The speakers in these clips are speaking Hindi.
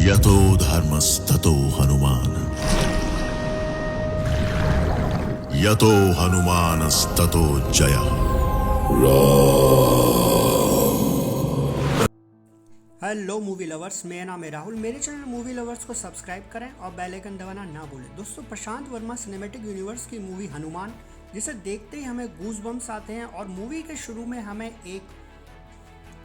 यतो धर्मस्ततो हनुमान, यतो हनुमानस्ततो जयः। हेलो मूवी लवर्स, मेरा नाम है राहुल। मेरे चैनल मूवी लवर्स को सब्सक्राइब करें और बेल आइकन दबाना ना भूलें। दोस्तों, प्रशांत वर्मा सिनेमैटिक यूनिवर्स की मूवी हनुमान, जिसे देखते ही हमें गूज बम्स आते हैं और मूवी के शुरू में हमें एक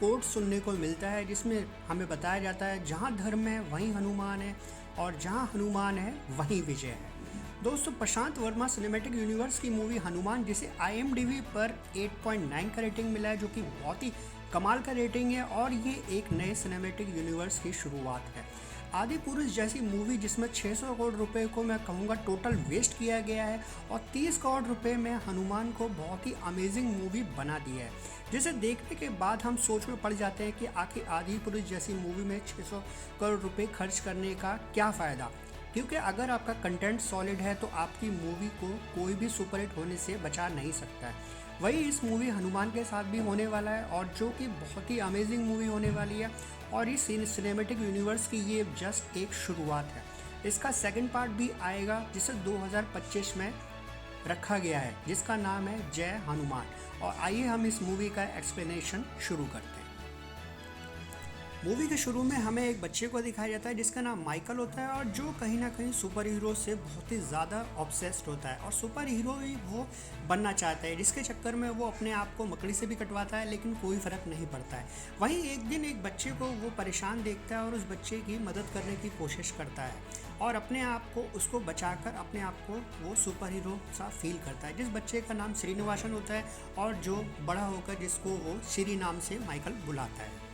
कोट सुनने को मिलता है जिसमें हमें बताया जाता है जहाँ धर्म है वहीं हनुमान है और जहाँ हनुमान है वहीं विजय है। दोस्तों, प्रशांत वर्मा सिनेमैटिक यूनिवर्स की मूवी हनुमान, जिसे IMDb पर 8.9 का रेटिंग मिला है, जो कि बहुत ही कमाल का रेटिंग है और ये एक नए सिनेमैटिक यूनिवर्स की शुरुआत है। आदि पुरुष जैसी मूवी जिसमें 600 करोड़ रुपए को मैं कहूँगा टोटल वेस्ट किया गया है और 30 करोड़ रुपए में हनुमान को बहुत ही अमेजिंग मूवी बना दिया है, जिसे देखने के बाद हम सोच में पड़ जाते हैं कि आखिर आदि पुरुष जैसी मूवी में 600 करोड़ रुपए खर्च करने का क्या फ़ायदा। क्योंकि अगर आपका कंटेंट सॉलिड है तो आपकी मूवी को कोई भी सुपरहिट होने से बचा नहीं सकता है। वही इस मूवी हनुमान के साथ भी होने वाला है और जो कि बहुत ही अमेजिंग मूवी होने वाली है और इस सिनेमैटिक यूनिवर्स की ये जस्ट एक शुरुआत है। इसका सेकंड पार्ट भी आएगा जिसे 2025 में रखा गया है, जिसका नाम है जय हनुमान। और आइए हम इस मूवी का एक्सप्लेनेशन शुरू करते हैं। मूवी के शुरू में हमें एक बच्चे को दिखाया जाता है जिसका नाम माइकल होता है और जो कहीं ना कहीं सुपर हीरो से बहुत ही ज़्यादा ऑब्सेस्ड होता है और सुपर हीरो ही वो बनना चाहता है, जिसके चक्कर में वो अपने आप को मकड़ी से भी कटवाता है लेकिन कोई फ़र्क नहीं पड़ता है। वहीं एक दिन एक बच्चे को वो परेशान देखता है और उस बच्चे की मदद करने की कोशिश करता है और अपने आप को उसको बचाकर अपने आप को वो सुपर हीरो सा फील करता है। जिस बच्चे का नाम श्रीनिवासन होता है और जो बड़ा होकर जिसको वो श्री नाम से माइकल बुलाता है।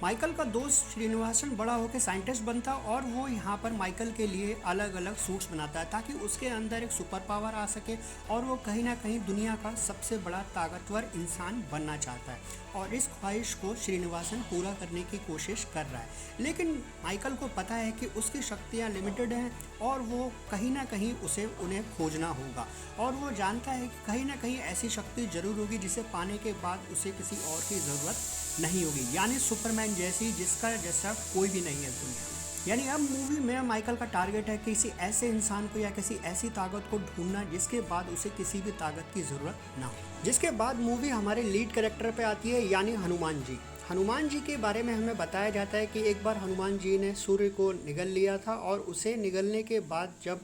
माइकल का दोस्त श्रीनिवासन बड़ा होकर साइंटिस्ट बनता और वो यहाँ पर माइकल के लिए अलग अलग सूट्स बनाता है ताकि उसके अंदर एक सुपर पावर आ सके और वो कहीं ना कहीं दुनिया का सबसे बड़ा ताकतवर इंसान बनना चाहता है और इस ख्वाहिश को श्रीनिवासन पूरा करने की कोशिश कर रहा है। लेकिन माइकल को पता है कि उसकी शक्तियाँ लिमिटेड हैं और वो कहीं ना कहीं उसे उन्हें खोजना होगा और वो जानता है कि कहीं ना कहीं ऐसी शक्ति जरूर होगी जिसे पाने के बाद उसे किसी और की ज़रूरत नहीं होगी, यानी सुपरमैन जैसी जिसका जैसा कोई भी नहीं है दुनिया में। यानी अब मूवी में माइकल का टारगेट है किसी ऐसे इंसान को या किसी ऐसी ताकत को ढूंढना जिसके बाद उसे किसी भी ताकत की ज़रूरत ना हो। जिसके बाद मूवी हमारे लीड कैरेक्टर पे आती है, यानी हनुमान जी। हनुमान जी के बारे में हमें बताया जाता है कि एक बार हनुमान जी ने सूर्य को निगल लिया था और उसे निगलने के बाद जब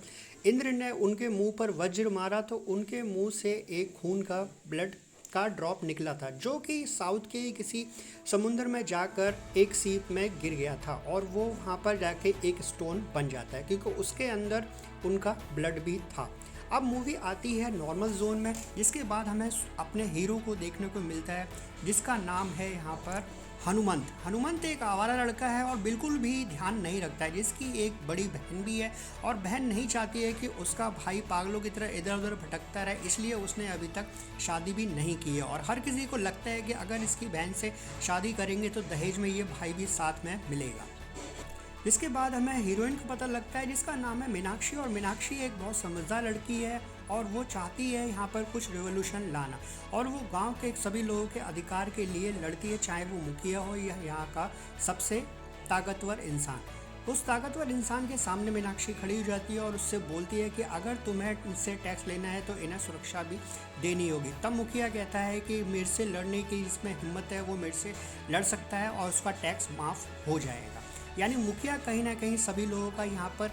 इंद्र ने उनके मुंह पर वज्र मारा तो उनके मुंह से एक खून का ब्लड का ड्रॉप निकला था, जो कि साउथ के किसी समुद्र में जाकर एक सीप में गिर गया था और वो वहाँ पर जाके एक स्टोन बन जाता है क्योंकि उसके अंदर उनका ब्लड भी था। अब मूवी आती है नॉर्मल जोन में, जिसके बाद हमें अपने हीरो को देखने को मिलता है जिसका नाम है यहाँ पर हनुमंत। हनुमंत एक आवारा लड़का है और बिल्कुल भी ध्यान नहीं रखता है, जिसकी एक बड़ी बहन भी है और बहन नहीं चाहती है कि उसका भाई पागलों की तरह इधर उधर भटकता रहे, इसलिए उसने अभी तक शादी भी नहीं की है और हर किसी को लगता है कि अगर इसकी बहन से शादी करेंगे तो दहेज में ये भाई भी साथ में मिलेगा। इसके बाद हमें हीरोइन का पता लगता है जिसका नाम है मीनाक्षी और मीनाक्षी एक बहुत समझदार लड़की है और वो चाहती है यहाँ पर कुछ रेवोल्यूशन लाना और वो गांव के सभी लोगों के अधिकार के लिए लड़ती है, चाहे वो मुखिया हो या यहाँ का सबसे ताकतवर इंसान। उस ताकतवर इंसान के सामने मीनाक्षी खड़ी हो जाती है और उससे बोलती है कि अगर तुम्हें इनसे टैक्स लेना है तो इन्हें सुरक्षा भी देनी होगी। तब मुखिया कहता है कि मेरे से लड़ने की जिसमें हिम्मत है वो मेरे से लड़ सकता है और उसका टैक्स माफ़ हो जाएगा। यानी मुखिया कहीं ना कहीं सभी लोगों का यहाँ पर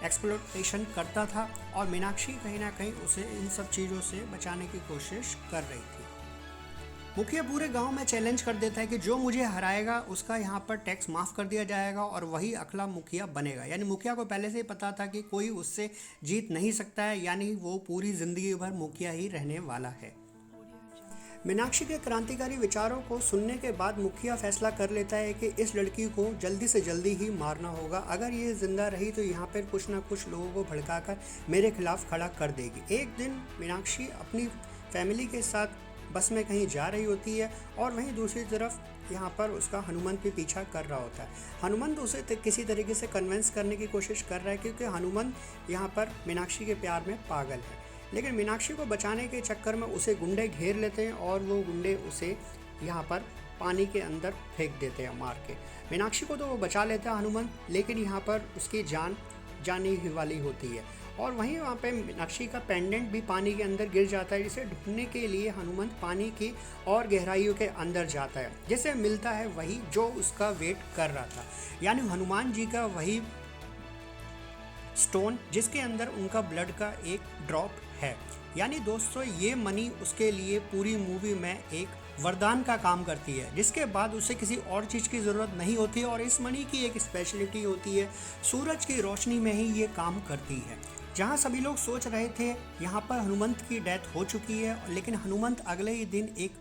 एक्सप्लोटेशन करता था और मीनाक्षी कहीं ना कहीं उसे इन सब चीज़ों से बचाने की कोशिश कर रही थी। मुखिया पूरे गांव में चैलेंज कर देता है कि जो मुझे हराएगा उसका यहाँ पर टैक्स माफ़ कर दिया जाएगा और वही अगला मुखिया बनेगा। यानी मुखिया को पहले से ही पता था कि कोई उससे जीत नहीं सकता है, यानी वो पूरी ज़िंदगी भर मुखिया ही रहने वाला है। मीनाक्षी के क्रांतिकारी विचारों को सुनने के बाद मुखिया फैसला कर लेता है कि इस लड़की को जल्दी से जल्दी ही मारना होगा। अगर ये जिंदा रही तो यहाँ पर कुछ ना कुछ लोगों को भड़काकर मेरे खिलाफ खड़ा कर देगी। एक दिन मीनाक्षी अपनी फैमिली के साथ बस में कहीं जा रही होती है और वहीं दूसरी तरफ यहाँ पर उसका हनुमंत भी पीछा कर रहा होता है। हनुमंत उसे किसी तरीके से कन्विंस करने की कोशिश कर रहा है क्योंकि हनुमंत यहाँ पर मीनाक्षी के प्यार में पागल है, लेकिन मीनाक्षी को बचाने के चक्कर में उसे गुंडे घेर लेते हैं और वो गुंडे उसे यहाँ पर पानी के अंदर फेंक देते हैं मार के। मीनाक्षी को तो वो बचा लेता है हनुमंत, लेकिन यहाँ पर उसकी जान जाने ही वाली होती है। और वहीं वहाँ पे मीनाक्षी का पेंडेंट भी पानी के अंदर गिर जाता है, जिसे ढूंढने के लिए हनुमंत पानी की और गहराइयों के अंदर जाता है, जिसे मिलता है वही जो उसका वेट कर रहा था, यानी हनुमान जी का वही स्टोन जिसके अंदर उनका ब्लड का एक ड्रॉप है। यानी दोस्तों ये मनी उसके लिए पूरी मूवी में एक वरदान का काम करती है, जिसके बाद उसे किसी और चीज़ की ज़रूरत नहीं होती। और इस मनी की एक स्पेशलिटी होती है, सूरज की रोशनी में ही ये काम करती है। जहाँ सभी लोग सोच रहे थे यहाँ पर हनुमंत की डेथ हो चुकी है, लेकिन हनुमंत अगले ही दिन एक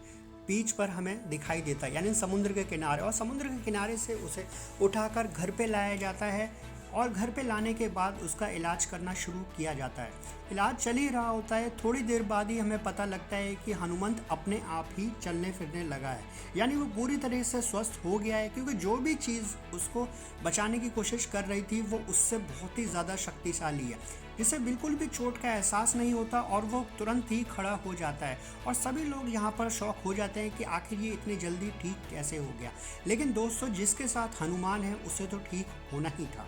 बीच पर हमें दिखाई देता है, यानी समुद्र के किनारे। और समुद्र के किनारे से उसे उठाकर घर पे लाया जाता है, और घर पे लाने के बाद उसका इलाज करना शुरू किया जाता है। इलाज चल ही रहा होता है, थोड़ी देर बाद ही हमें पता लगता है कि हनुमंत अपने आप ही चलने फिरने लगा है, यानी वो पूरी तरह से स्वस्थ हो गया है, क्योंकि जो भी चीज़ उसको बचाने की कोशिश कर रही थी वो उससे बहुत ही ज़्यादा शक्तिशाली है, जिसे बिल्कुल भी चोट का एहसास नहीं होता और वो तुरंत ही खड़ा हो जाता है। और सभी लोग यहाँ पर शॉक हो जाते हैं कि आखिर ये इतनी जल्दी ठीक कैसे हो गया। लेकिन दोस्तों जिसके साथ हनुमान है उसे तो ठीक होना ही था।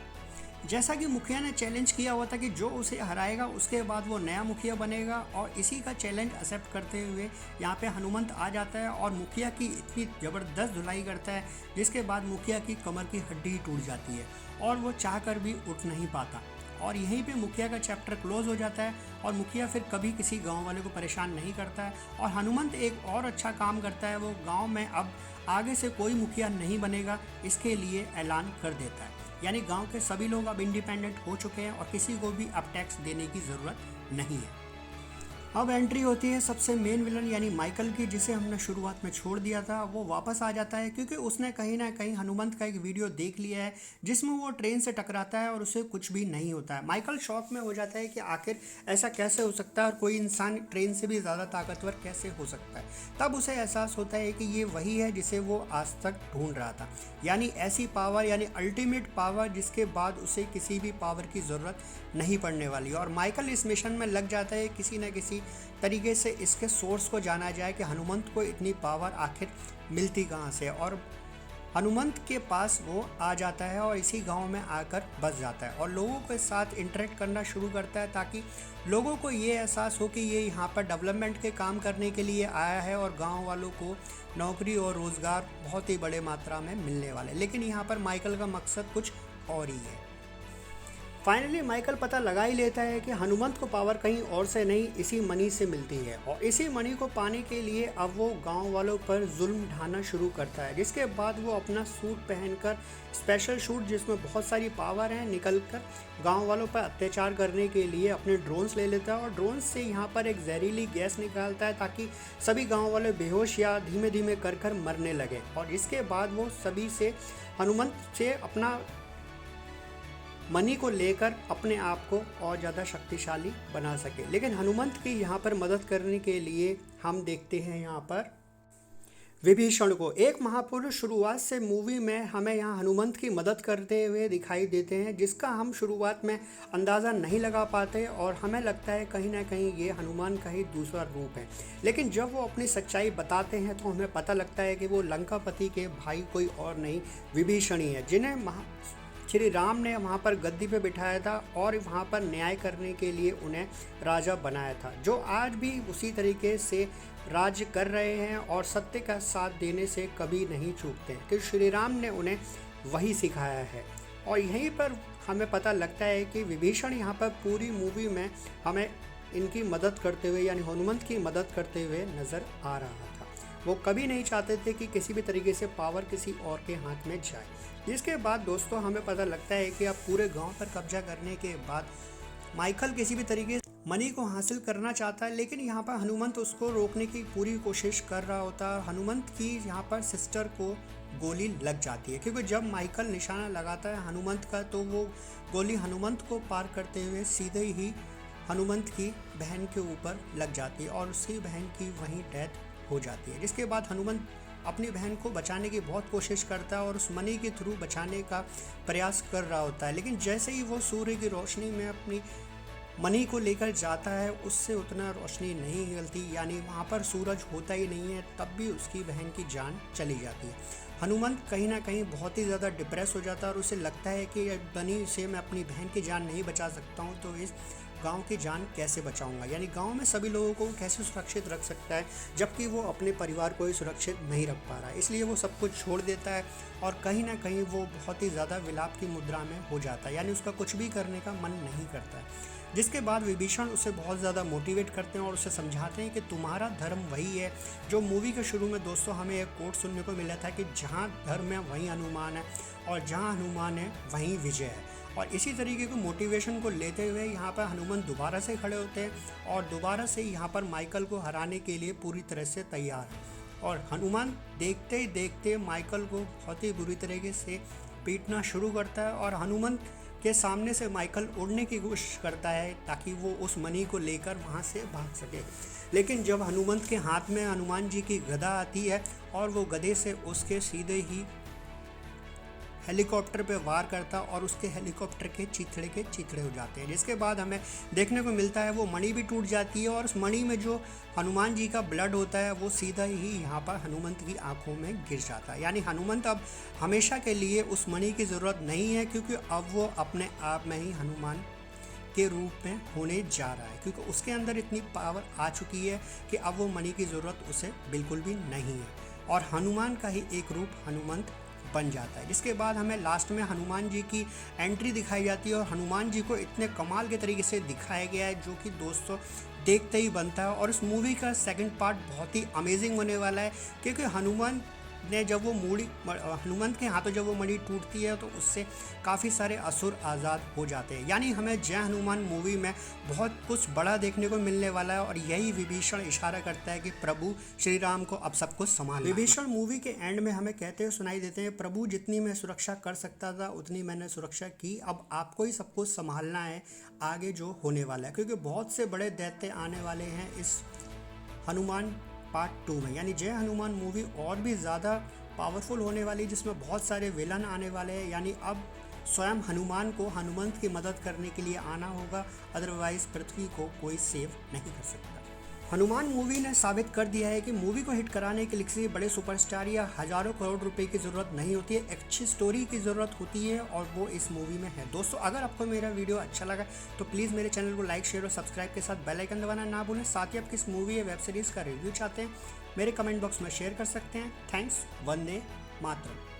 जैसा कि मुखिया ने चैलेंज किया हुआ था कि जो उसे हराएगा उसके बाद वो नया मुखिया बनेगा, और इसी का चैलेंज एक्सेप्ट करते हुए यहाँ पे हनुमंत आ जाता है और मुखिया की इतनी ज़बरदस्त धुलाई करता है, जिसके बाद मुखिया की कमर की हड्डी टूट जाती है और वो चाहकर भी उठ नहीं पाता। और यहीं पे मुखिया का चैप्टर क्लोज हो जाता है, और मुखिया फिर कभी किसी गांव वाले को परेशान नहीं करता है। और हनुमंत एक और अच्छा काम करता है, वो गांव में अब आगे से कोई मुखिया नहीं बनेगा इसके लिए ऐलान कर देता है, यानी गांव के सभी लोग अब इंडिपेंडेंट हो चुके हैं और किसी को भी अब टैक्स देने की ज़रूरत नहीं है। अब एंट्री होती है सबसे मेन विलन यानी माइकल की, जिसे हमने शुरुआत में छोड़ दिया था। वो वापस आ जाता है क्योंकि उसने कहीं ना कहीं हनुमंत का एक वीडियो देख लिया है जिसमें वो ट्रेन से टकराता है और उसे कुछ भी नहीं होता है। माइकल शॉक में हो जाता है कि आखिर ऐसा कैसे हो सकता है और कोई इंसान ट्रेन से भी ज़्यादा ताकतवर कैसे हो सकता है। तब उसे एहसास होता है कि ये वही है जिसे वो आज तक ढूंढ रहा था, यानी ऐसी पावर, यानी अल्टीमेट पावर जिसके बाद उसे किसी भी पावर की ज़रूरत नहीं पड़ने वाली। और माइकल इस मिशन में लग जाता है किसी न किसी तरीके से इसके सोर्स को जाना जाए कि हनुमंत को इतनी पावर आखिर मिलती कहाँ से। और हनुमंत के पास वो आ जाता है और इसी गांव में आकर बस जाता है और लोगों के साथ इंटरेक्ट करना शुरू करता है, ताकि लोगों को ये एहसास हो कि ये यहाँ पर डेवलपमेंट के काम करने के लिए आया है और गांव वालों को नौकरी और रोज़गार बहुत ही बड़े मात्रा में मिलने वाले। लेकिन यहाँ पर माइकल का मकसद कुछ और ही है। फाइनली माइकल पता लगा ही लेता है कि हनुमंत को पावर कहीं और से नहीं इसी मनी से मिलती है, और इसी मनी को पाने के लिए अब वो गांव वालों पर जुल्म ढाना शुरू करता है। जिसके बाद वो अपना सूट पहनकर, स्पेशल सूट जिसमें बहुत सारी पावर है, निकलकर गांव वालों पर अत्याचार करने के लिए अपने ड्रोन्स ले लेता है और ड्रोन्स से यहाँ पर एक जहरीली गैस निकालता है ताकि सभी गाँव वाले बेहोश या धीमे धीमे कर मरने लगे। और इसके बाद वो सभी से हनुमंत से अपना मनी को लेकर अपने आप को और ज़्यादा शक्तिशाली बना सके। लेकिन हनुमंत की यहाँ पर मदद करने के लिए हम देखते हैं यहाँ पर विभीषण को। एक महापुरुष शुरुआत से मूवी में हमें यहाँ हनुमंत की मदद करते हुए दिखाई देते हैं, जिसका हम शुरुआत में अंदाज़ा नहीं लगा पाते और हमें लगता है कहीं ना कहीं ये हनुमान का ही दूसरा रूप है। लेकिन जब वो अपनी सच्चाई बताते हैं तो हमें पता लगता है कि वो लंकापति के भाई कोई और नहीं, विभीषण ही है, जिन्हें श्री राम ने वहाँ पर गद्दी पे बिठाया था और वहाँ पर न्याय करने के लिए उन्हें राजा बनाया था, जो आज भी उसी तरीके से राज्य कर रहे हैं और सत्य का साथ देने से कभी नहीं चूकते हैं, क्योंकि श्री राम ने उन्हें वही सिखाया है। और यहीं पर हमें पता लगता है कि विभीषण यहाँ पर पूरी मूवी में हमें इनकी मदद करते हुए, यानी हनुमंत की मदद करते हुए नज़र आ रहा था। वो कभी नहीं चाहते थे कि किसी भी तरीके से पावर किसी और के हाथ में जाए। जिसके बाद दोस्तों हमें पता लगता है कि अब पूरे गांव पर कब्जा करने के बाद माइकल किसी भी तरीके से मनी को हासिल करना चाहता है, लेकिन यहाँ पर हनुमंत उसको रोकने की पूरी कोशिश कर रहा होता है। हनुमंत की यहाँ पर सिस्टर को गोली लग जाती है, क्योंकि जब माइकल निशाना लगाता है हनुमंत का तो वो गोली हनुमंत को पार करते हुए सीधे ही हनुमंत की बहन के ऊपर लग जाती है और उसकी बहन की वहीं डेथ हो जाती है। जिसके बाद हनुमंत अपनी बहन को बचाने की बहुत कोशिश करता है और उस मनी के थ्रू बचाने का प्रयास कर रहा होता है, लेकिन जैसे ही वो सूर्य की रोशनी में अपनी मनी को लेकर जाता है उससे उतना रोशनी नहीं निकलती, यानी वहाँ पर सूरज होता ही नहीं है, तब भी उसकी बहन की जान चली जाती है। हनुमंत कहीं ना कहीं बहुत ही ज़्यादा डिप्रेस हो जाता है और उसे लगता है कि बनी से मैं अपनी बहन की जान नहीं बचा सकता हूँ तो इस गांव की जान कैसे बचाऊंगा, यानी गांव में सभी लोगों को कैसे सुरक्षित रख सकता है जबकि वो अपने परिवार को ही सुरक्षित नहीं रख पा रहा है। इसलिए वो सब कुछ छोड़ देता है और कहीं ना कहीं वो बहुत ही ज़्यादा विलाप की मुद्रा में हो जाता है, यानी उसका कुछ भी करने का मन नहीं करता है। जिसके बाद विभीषण उसे बहुत ज़्यादा मोटिवेट करते हैं और उसे समझाते हैं कि तुम्हारा धर्म वही है जो मूवी के शुरू में दोस्तों हमें एक कोट सुनने को मिला था कि जहाँ धर्म है वहीं हनुमान है और जहाँ हनुमान है वहीं विजय है। और इसी तरीके के मोटिवेशन को लेते हुए यहाँ पर हनुमान दोबारा से खड़े होते हैं और दोबारा से यहाँ पर माइकल को हराने के लिए पूरी तरह से तैयार है। और हनुमान देखते ही देखते माइकल को बहुत ही बुरी तरीके से पीटना शुरू करता है और हनुमान के सामने से माइकल उड़ने की कोशिश करता है ताकि वो उस मनी को लेकर वहाँ से भाग सके। लेकिन जब हनुमंत के हाथ में हनुमान जी की गदा आती है और वो गदे से उसके सीधे ही हेलीकॉप्टर पे वार करता और उसके हेलीकॉप्टर के चिथड़े हो जाते हैं। जिसके बाद हमें देखने को मिलता है वो मणि भी टूट जाती है और उस मणि में जो हनुमान जी का ब्लड होता है वो सीधा ही यहाँ पर हनुमंत की आंखों में गिर जाता है, यानी हनुमंत अब हमेशा के लिए उस मणि की ज़रूरत नहीं है क्योंकि अब वो अपने आप में ही हनुमान के रूप में होने जा रहा है, क्योंकि उसके अंदर इतनी पावर आ चुकी है कि अब वो मणि की ज़रूरत उसे बिल्कुल भी नहीं है और हनुमान का ही एक रूप हनुमंत बन जाता है। जिसके बाद हमें लास्ट में हनुमान जी की एंट्री दिखाई जाती है और हनुमान जी को इतने कमाल के तरीके से दिखाया गया है जो कि दोस्तों देखते ही बनता है। और इस मूवी का सेकंड पार्ट बहुत ही अमेजिंग होने वाला है क्योंकि हनुमान ने जब वो हनुमंत के हाथों जब वो मणि टूटती है तो उससे काफ़ी सारे असुर आज़ाद हो जाते हैं, यानी हमें जय हनुमान मूवी में बहुत कुछ बड़ा देखने को मिलने वाला है। और यही विभीषण इशारा करता है कि प्रभु श्री राम को अब सब कुछ संभालना। विभीषण मूवी के एंड में हमें कहते हुए सुनाई देते हैं, प्रभु जितनी मैं सुरक्षा कर सकता था उतनी मैंने सुरक्षा की, अब आपको ही सब कुछ संभालना है आगे जो होने वाला है, क्योंकि बहुत से बड़े दैत्य आने वाले हैं इस हनुमान पार्ट 2 में, यानी जय हनुमान मूवी और भी ज़्यादा पावरफुल होने वाली जिसमें बहुत सारे विलन आने वाले हैं, यानी अब स्वयं हनुमान को हनुमंत की मदद करने के लिए आना होगा, अदरवाइज पृथ्वी को कोई सेव नहीं कर सकता। हनुमान मूवी ने साबित कर दिया है कि मूवी को हिट कराने के लिए किसी बड़े सुपरस्टार या हज़ारों करोड़ रुपए की ज़रूरत नहीं होती है, अच्छी स्टोरी की ज़रूरत होती है और वो इस मूवी में है। दोस्तों अगर आपको मेरा वीडियो अच्छा लगा तो प्लीज़ मेरे चैनल को लाइक शेयर और सब्सक्राइब के साथ बेल आइकन दबाना ना भूलें। साथ ही आप किस मूवी या वेब सीरीज़ का रिव्यू चाहते हैं मेरे कमेंट बॉक्स में शेयर कर सकते हैं। थैंक्स। वंदे मातरम।